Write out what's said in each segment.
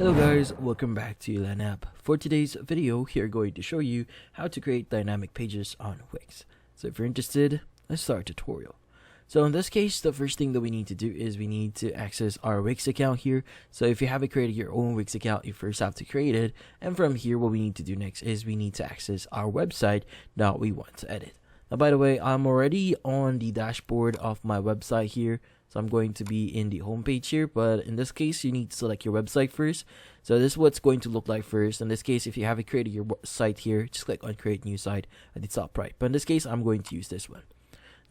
Hello guys, welcome back to Elan App. For today's video, we are going to show you how to create dynamic pages on Wix. So if you're interested, let's start a tutorial. So in this case, the first thing that we need to do is we need to access our Wix account here. So if you haven't created your own Wix account, you first have to create it. And from here, what we need to do next is we need to access our website that we want to edit. Now, by the way, I'm already on the dashboard of my website here. So I'm going to be in the home page here, but in this case, you need to select your website first. So this is what's going to look like first. In this case, if you haven't created your site here, just click on create new site at the top right. But in this case, I'm going to use this one.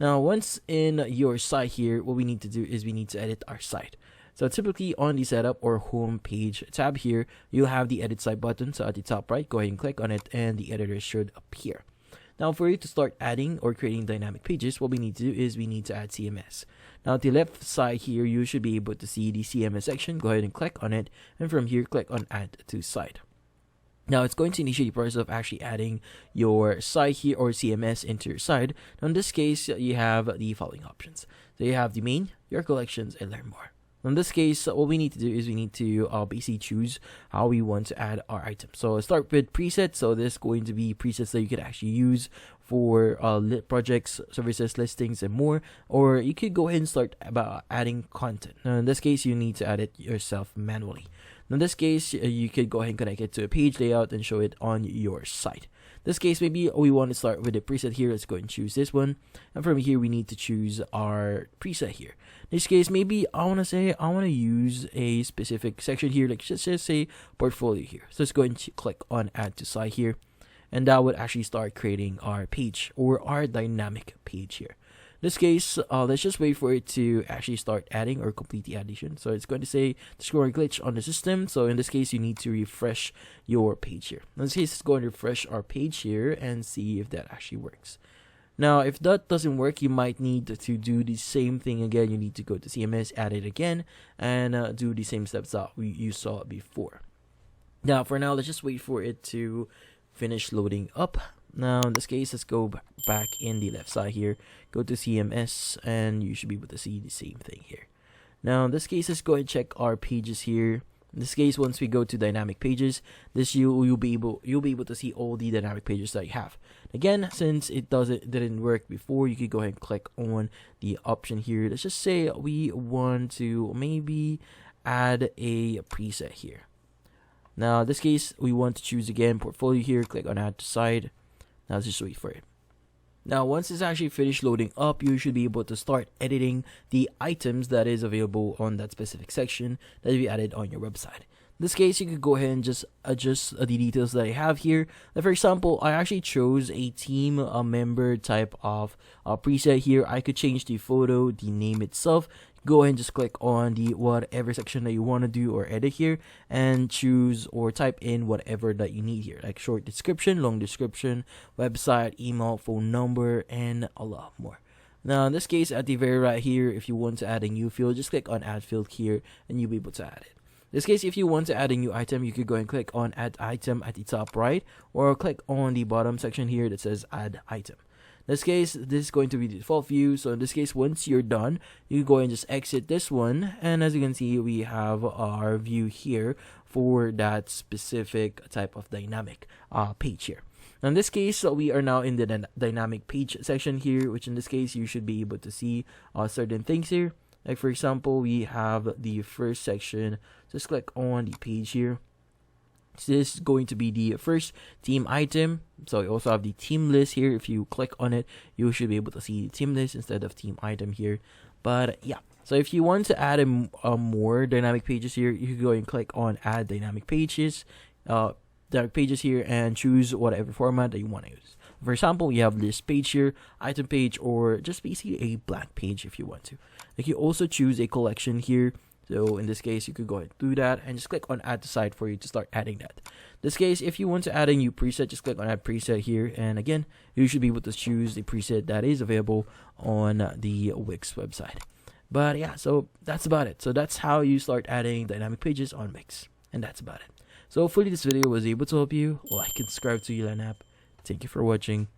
Now, once in your site here, what we need to do is we need to edit our site. So typically on the setup or home page tab here, you'll have the edit site button. So at the top right, go ahead and click on it and the editor should appear. Now, for you to start adding or creating dynamic pages, what we need to do is we need to add CMS. Now, at the left side here, you should be able to see the CMS section. Go ahead and click on it. And from here, click on Add to Site. Now, it's going to initiate the process of actually adding your site here or CMS into your site. Now, in this case, you have the following options. So you have the main, your collections, and learn more. In this case, what we need to do is we need to basically choose how we want to add our items. So let's start with presets. So this is going to be presets that you could actually use for projects, services, listings, and more. Or you could go ahead and start about adding content. Now, in this case, you need to add it yourself manually. In this case, you could go ahead and connect it to a page layout and show it on your site. In this case, maybe we want to start with a preset here. Let's go and choose this one. And from here, we need to choose our preset here. In this case, maybe I want to use a specific section here. Like just say portfolio here. So let's go and click on add to site here. And that would actually start creating our page or our dynamic page here. In this case, let's just wait for it to actually start adding or complete the addition. So it's going to say the scoring glitch on the system. So in this case, you need to refresh your page here. In this case, let's go and refresh our page here and see if that actually works. Now, if that doesn't work, you might need to do the same thing again. You need to go to CMS, add it again, and do the same steps that you saw before. Now, for now, let's just wait for it to finish loading up. Now, in this case, let's go back in the left side here. Go to CMS, and you should be able to see the same thing here. Now, in this case, let's go and check our pages here. In this case, once we go to dynamic pages, you'll be able to see all the dynamic pages that you have. Again, since it didn't work before, you could go ahead and click on the option here. Let's just say we want to maybe add a preset here. Now, in this case, we want to choose again portfolio here. Click on add to site. Now, let's just wait for it. Now, once it's actually finished loading up, you should be able to start editing the items that is available on that specific section that you added on your website. In this case, you could go ahead and just adjust the details that I have here. Like for example, I actually chose a team member type of preset here. I could change the photo, the name itself. Go ahead and just click on the whatever section that you want to do or edit here and choose or type in whatever that you need here, like short description, long description, website, email, phone number, and a lot more. Now, in this case, at the very right here, if you want to add a new field, just click on add field here and you'll be able to add it. In this case, if you want to add a new item, you could go and click on add item at the top right or click on the bottom section here that says add item. In this case, this is going to be the default view. So in this case, once you're done, you go and just exit this one. And as you can see, we have our view here for that specific type of dynamic page here. Now, in this case, we are now in the dynamic page section here, which in this case, you should be able to see certain things here. Like for example, we have the first section. Just click on the page here. So this is going to be the first team item. So you also have the team list here. If you click on it, you should be able to see the team list instead of team item here. But yeah, so if you want to add more dynamic pages here, you can go and click on add dynamic pages here and choose whatever format that you want to use. For example, we have list page here, item page, or just basically a blank page if you want to. You can also choose a collection here. So in this case, you could go ahead and do that and just click on add to site for you to start adding that. In this case, if you want to add a new preset, just click on add preset here. And again, you should be able to choose the preset that is available on the Wix website. But yeah, so that's about it. So that's how you start adding dynamic pages on Wix. And that's about it. So hopefully this video was able to help you. Like and subscribe to Elan App. Thank you for watching.